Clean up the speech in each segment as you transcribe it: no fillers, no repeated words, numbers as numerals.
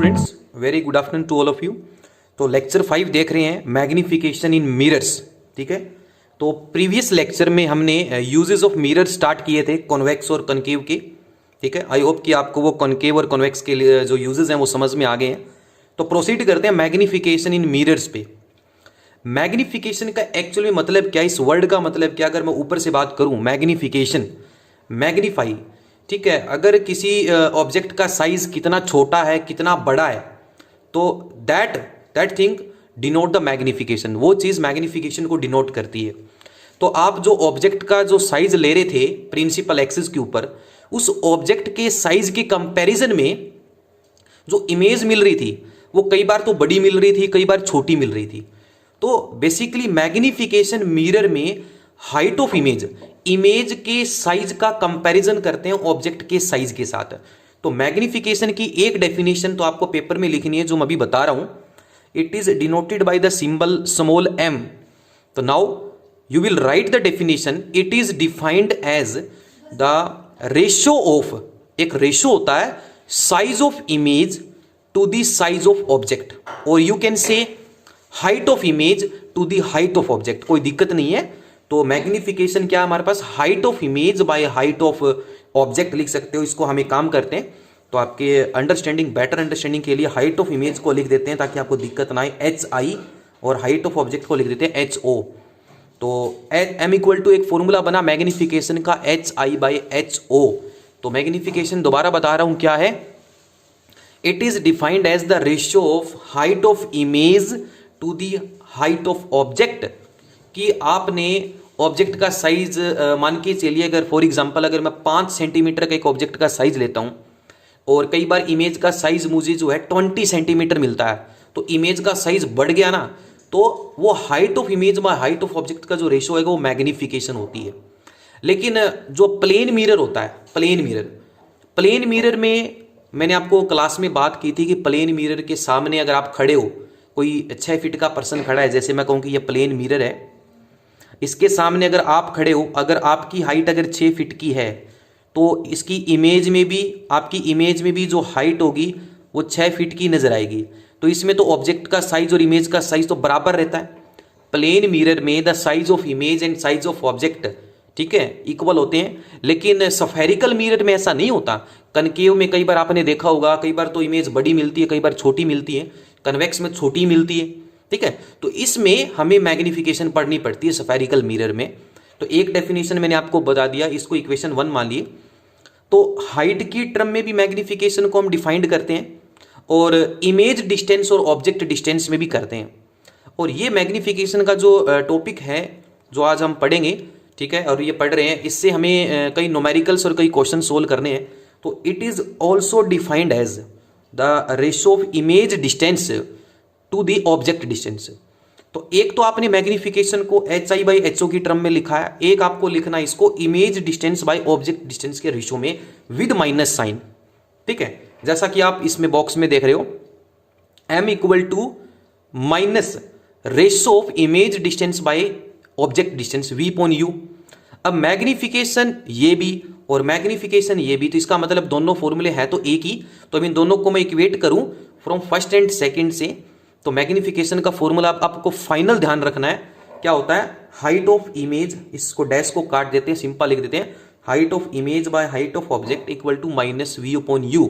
Students, very good afternoon to all of you. तो lecture 5 देख रहे हैं, मैग्निफिकेशन इन मिरर्स। ठीक है, तो प्रीवियस लेक्चर में हमने यूजेस ऑफ मिरर स्टार्ट किए थे, कॉन्वेक्स और कॉनकेव के। ठीक है, आई होप कि आपको वो कॉनकेव और कॉन्वेक्स के लिए जो यूजेस हैं वो समझ में आ गए हैं। तो प्रोसीड करते हैं मैग्निफिकेशन इन मिरर्स पे। मैग्निफिकेशन का एक्चुअली मतलब क्या, इस वर्ड का मतलब क्या, अगर मैं ऊपर से बात करूं, मैग्निफिकेशन, मैग्नीफाई। ठीक है, अगर किसी ऑब्जेक्ट का साइज कितना छोटा है, कितना बड़ा है, तो that thing denote the magnification, वो चीज मैग्निफिकेशन को डिनोट करती है। तो आप जो ऑब्जेक्ट का जो साइज ले रहे थे प्रिंसिपल एक्सिस के ऊपर, उस ऑब्जेक्ट के साइज के कंपैरिजन में जो इमेज मिल रही थी वो कई बार तो बड़ी मिल रही थी, कई बार छोटी मिल रही थी। तो बेसिकली मैग्निफिकेशन मिरर में हाइट ऑफ इमेज के साइज का कंपैरिजन करते हैं ऑब्जेक्ट के साइज के साथ। तो मैग्निफिकेशन की एक डेफिनेशन तो आपको पेपर में लिखनी है, जो मैं अभी बता रहा हूं। It is denoted by the symbol small m। तो now you will write the definition. It is defined as the ratio of, एक रेशियो होता है size of image to the size of object, और you can say height of image to the height of object. कोई दिक्कत नहीं है। तो magnification क्या है हमारे पास, height of image by height of object लिख सकते हो। इसको हम एक काम करते हैं, तो आपके अंडरस्टैंडिंग, बेटर अंडरस्टैंडिंग के लिए हाइट ऑफ इमेज को लिख देते हैं ताकि आपको दिक्कत ना आए, HI, और हाइट ऑफ ऑब्जेक्ट को लिख देते हैं HO। तो m इक्वल टू एक फॉर्मूला बना मैग्निफिकेशन का, HI/HO। तो मैग्निफिकेशन दोबारा बता रहा हूं क्या है, it is defined as the ratio of height of image to the height of object. कि आपने ऑब्जेक्ट का साइज मान के चलिए, अगर फॉर एग्जांपल अगर मैं 5 सेंटीमीटर का एक ऑब्जेक्ट का साइज लेता हूं, और कई बार इमेज का साइज मुझे जो है 20 सेंटीमीटर मिलता है, तो इमेज का साइज बढ़ गया ना, तो वो height of image by height of object का जो रेशियो है वो मैग्निफिकेशन होती है। लेकिन जो प्लेन मिरर होता है, प्लेन मिरर में मैंने आपको क्लास में बात की थी कि प्लेन मिरर के सामने अगर आप खड़े हो, कोई 6 फीट का पर्सन खड़ा है, जैसे मैं कहूं कि ये प्लेन मिरर है, इसके सामने अगर आप खड़े हो, अगर आपकी हाइट अगर 6 फीट की है, तो इसकी इमेज में भी, आपकी इमेज में भी जो हाइट होगी वो 6 फीट की नजर आएगी। तो इसमें तो ऑब्जेक्ट का साइज और इमेज का साइज तो बराबर रहता है। प्लेन मिरर में the size of image and size of object, ठीक है, इक्वल होते हैं। लेकिन स्फेरिकल मिरर में ऐसा नहीं होता। कनकेव में कई बार आपने देखा होगा, कई बार तो इमेज बड़ी मिलती है, कई बार छोटी मिलती है, कन्वेक्स में छोटी मिलती है। ठीक है, तो इसमें हमें मैग्निफिकेशन पढ़नी पड़ती है स्फेरिकल मिरर में। तो एक डेफिनेशन मैंने आपको बता दिया, इसको इक्वेशन 1 मान लिए। तो हाइट की टर्म में भी मैग्निफिकेशन को हम डिफाइंड करते हैं, और इमेज डिस्टेंस और ऑब्जेक्ट डिस्टेंस में भी करते हैं। और ये मैग्निफिकेशन का जो टॉपिक है जो आज हम पढ़ेंगे, ठीक है, और ये पढ़ रहे हैं, इससे हमें कई न्यूमेरिकल्स और कई क्वेश्चन सोल्व करने हैं। तो it is also defined as the ratio of image distance to the object distance. तो एक तो आपने मैग्निफिकेशन को HI/HO की टर्म में लिखा है, एक आपको लिखना है इसको image distance by object distance के रेशियो में विद माइनस साइन। ठीक है, जैसा कि आप इसमें बॉक्स में देख रहे हो, m equal to minus ratio of image distance by object distance V/U। अब मैग्निफिकेशन ये भी और मैग्निफिकेशन ये भी, तो इसका मतलब दोनों फॉर्मूले हैं तो एक ही। तो अब इन दोनों को मैं इक्वेट करूं फ्रॉम फर्स्ट एंड सेकंड से, तो मैग्निफिकेशन का फॉर्मूला आपको फाइनल ध्यान रखना है, क्या होता है, हाइट ऑफ इमेज, इसको डैश को काट देते हैं, सिंपल लिख देते हैं, height of image by height of object equal to minus V/U।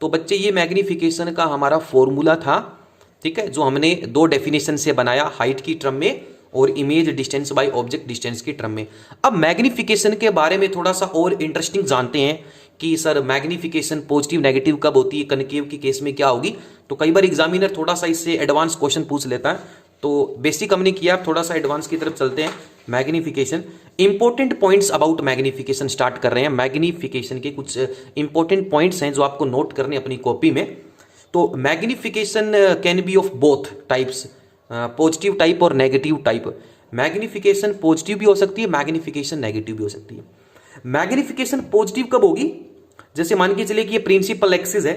तो बच्चे ये मैग्निफिकेशन का हमारा फॉर्मूला था। ठीक है, जो हमने 2 डेफिनेशन से बनाया, हाइट की टर्म में और image distance by object distance की टर्म में। अब मैग्निफिकेशन के बारे में थोड़ा सा और इंटरेस्टिंग जानते हैं कि सर मैग्निफिकेशन पॉजिटिव नेगेटिव कब होती है, कनकेव की केस में क्या होगी। तो कई बार एग्जामिनर थोड़ा सा इससे एडवांस क्वेश्चन पूछ लेता है, तो बेसिक हमने किया, थोड़ा सा एडवांस की तरफ चलते हैं। Magnification, important points about magnification start कर रहे हैं। मैग्निफिकेशन के कुछ इंपॉर्टेंट पॉइंट्स हैं जो आपको नोट करने अपनी कॉपी में। तो magnification can be of both types, positive type और नेगेटिव टाइप। मैग्निफिकेशन पॉजिटिव भी हो सकती है, मैग्निफिकेशन नेगेटिव भी हो सकती है। मैग्निफिकेशन पॉजिटिव कब होगी, जैसे मान के चलिए कि ये प्रिंसिपल एक्सिस है,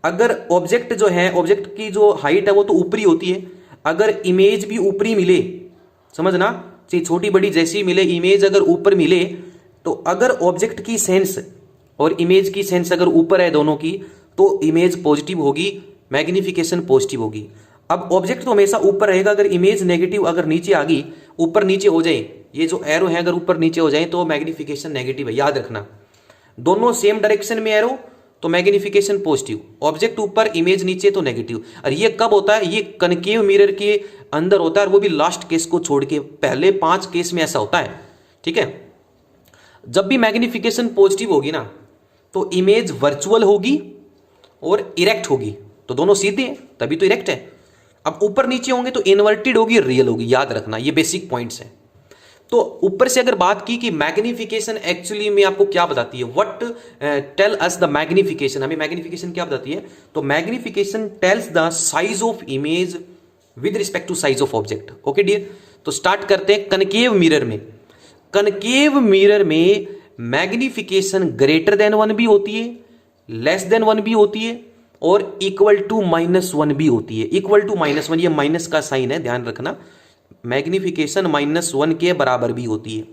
अगर ऑब्जेक्ट जो है, ऑब्जेक्ट की जो हाइट है वो तो ऊपरी होती है, अगर इमेज भी ऊपरी मिले, समझना, चाहे छोटी बड़ी जैसी मिले, इमेज अगर ऊपर मिले, तो अगर ऑब्जेक्ट की सेंस और इमेज की सेंस अगर ऊपर है दोनों की, तो इमेज पॉजिटिव होगी, मैग्निफिकेशन पॉजिटिव होगी। अब ऑब्जेक्ट तो हमेशा ऊपर रहेगा, अगर इमेज नेगेटिव अगर नीचे आ गई, ऊपर नीचे हो जाए, ये जो एरो है अगर ऊपर नीचे हो जाए तो मैग्निफिकेशन नेगेटिव है, याद रखना। दोनों सेम डायरेक्शन में एरो तो मैग्निफिकेशन पॉजिटिव, ऑब्जेक्ट ऊपर इमेज नीचे तो नेगेटिव। और ये कब होता है, ये कनकेव मिरर के अंदर होता है, और वो भी लास्ट केस को छोड़ के, पहले 5 केस में ऐसा होता है। ठीक है, जब भी मैग्निफिकेशन पॉजिटिव होगी ना तो इमेज वर्चुअल होगी और इरेक्ट होगी, तो दोनों सीधे हैं तभी तो इरेक्ट है। अब ऊपर नीचे होंगे तो इन्वर्टेड होगी, रियल होगी, याद रखना, ये बेसिक पॉइंट्स हैं। तो ऊपर से अगर बात की कि मैग्निफिकेशन एक्चुअली में आपको क्या बताती है, what tell us the magnification, हमें मैग्निफिकेशन क्या बताती है, तो magnification tells the size of image with respect to size of object. Okay dear, तो स्टार्ट करते हैं कनकेव मिरर में। कनकेव मिरर में मैग्निफिकेशन ग्रेटर देन 1 भी होती है, लेस देन 1 भी होती है, और इक्वल टू -1 भी होती है। इक्वल टू -1, ये माइनस का साइन है, ध्यान रखना, मैग्निफिकेशन -1 के बराबर भी होती है।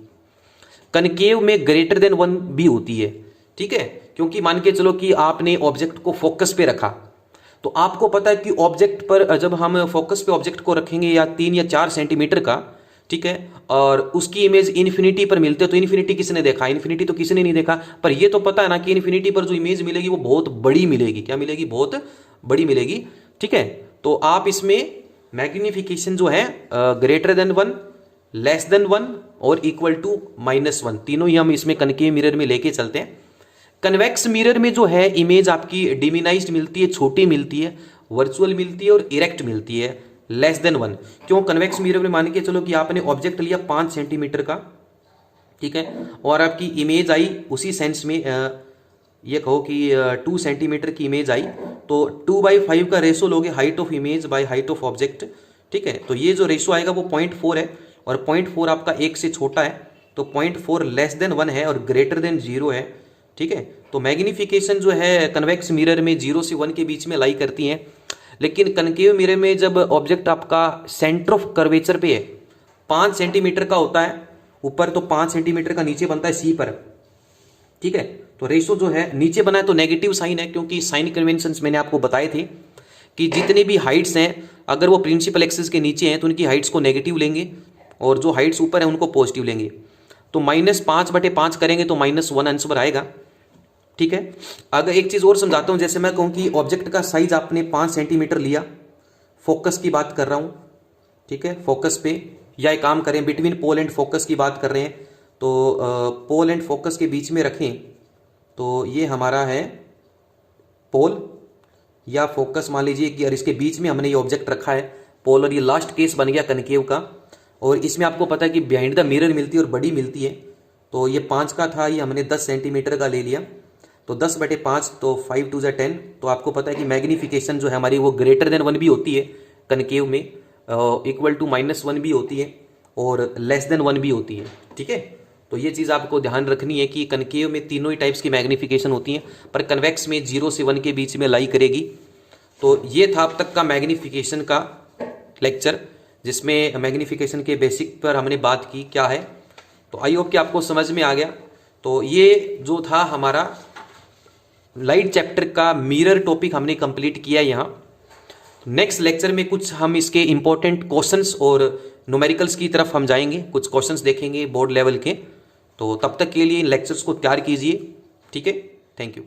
कनकेव में ग्रेटर देन 1 भी होती है। ठीक है, क्योंकि मान के चलो कि आपने ऑब्जेक्ट को फोकस पे रखा, तो आपको पता है कि ऑब्जेक्ट पर जब हम फोकस पे ऑब्जेक्ट को रखेंगे या 3 या 4 सेंटीमीटर का, ठीक है, और उसकी इमेज इन्फिनिटी पर मिलते, तो इन्फिनिटी किसने देखा, इन्फिनिटी तो किसी ने नहीं देखा, पर ये तो पता है ना कि इन्फिनिटी पर जो इमेज मिलेगी वो बहुत बड़ी मिलेगी। क्या मिलेगी, बहुत बड़ी मिलेगी। ठीक है, तो आप इसमें मैग्निफिकेशन जो है ग्रेटर देन 1, लेस देन 1 और इक्वल टू -1, तीनों ही हम इसमें कनकेव मिरर में लेके चलते हैं। कन्वेक्स मिरर में जो है इमेज आपकी डिमिनाइज्ड मिलती है, छोटी मिलती है, वर्चुअल मिलती है और इरेक्ट मिलती है, लेस देन 1। क्यों, कन्वेक्स मिरर में मान के चलो कि आपने ऑब्जेक्ट लिया 5 सेंटीमीटर का, ठीक है, और आपकी इमेज आई उसी सेंस में, ये कहो कि 2 सेंटीमीटर की इमेज आई, तो 2/5 का रेशो लोगे height of image by height of object. ठीक है, तो ये जो रेशो आएगा वो 0.4 है, और 0.4 आपका 1 से छोटा है, तो 0.4 लेस देन 1 है और ग्रेटर देन 0 है। ठीक है, तो मैग्निफिकेशन जो है कन्वेक्स मिरर में 0 से 1 के बीच में लाई करती है, लेकिन कनकेव मिरर में जब ऑब्जेक्ट आपका सेंटर ऑफ कर्वेचर पे है, 5 सेंटीमीटर का होता है ऊपर, तो 5 सेंटीमीटर का नीचे बनता है सी पर। ठीक है, तो रेशो जो है नीचे बना है तो नेगेटिव साइन है, क्योंकि साइन कन्वेंशंस मैंने आपको बताए थे कि जितने भी हाइट्स हैं अगर वो प्रिंसिपल एक्सिस के नीचे हैं तो उनकी हाइट्स को नेगेटिव लेंगे, और जो हाइट्स ऊपर है उनको पॉजिटिव लेंगे। तो -5/5 करेंगे तो -1 आंसर आएगा। ठीक है, अगर एक चीज़ और समझाता हूँ, जैसे मैं कहूँ कि ऑब्जेक्ट का साइज आपने 5 सेंटीमीटर लिया, फोकस की बात कर रहा हूँ, ठीक है, फोकस पे, या एक काम करें बिटवीन पोल एंड फोकस की बात कर रहे हैं, तो पोल एंड फोकस के बीच में रखें, तो ये हमारा है पोल या फोकस मान लीजिए कि, और इसके बीच में हमने ये ऑब्जेक्ट रखा है पोल, और ये लास्ट केस बन गया कनकेव का। और इसमें आपको पता है कि बिहाइंड द मिरर मिलती है और बड़ी मिलती है, तो ये 5 का था, ये हमने 10 सेंटीमीटर का ले लिया, तो 10/5, तो 5 2 10। तो आपको पता है कि मैग्निफिकेशन जो है हमारी वो ग्रेटर देन 1 भी होती है कनकेव में, इक्वल टू -1 भी होती है, और लेस देन 1 भी होती है। ठीक है, तो ये चीज़ आपको ध्यान रखनी है कि कनकेव में तीनों ही टाइप्स की मैग्निफिकेशन होती हैं, पर कन्वेक्स में 0 से 1 के बीच में लाई करेगी। तो ये था अब तक का मैग्निफिकेशन का लेक्चर, जिसमें मैग्निफिकेशन के बेसिक पर हमने बात की क्या है। तो आई होप कि आपको समझ में आ गया। तो ये जो था हमारा लाइट चैप्टर का मिरर टॉपिक हमने कंप्लीट किया यहाँ। नेक्स्ट लेक्चर में कुछ हम इसके इंपॉर्टेंट क्वेश्चंस और न्यूमेरिकल्स की तरफ हम जाएंगे, कुछ क्वेश्चंस देखेंगे बोर्ड लेवल के। तो तब तक के लिए इन लेक्चर्स को तैयार कीजिए। ठीक है, थैंक यू।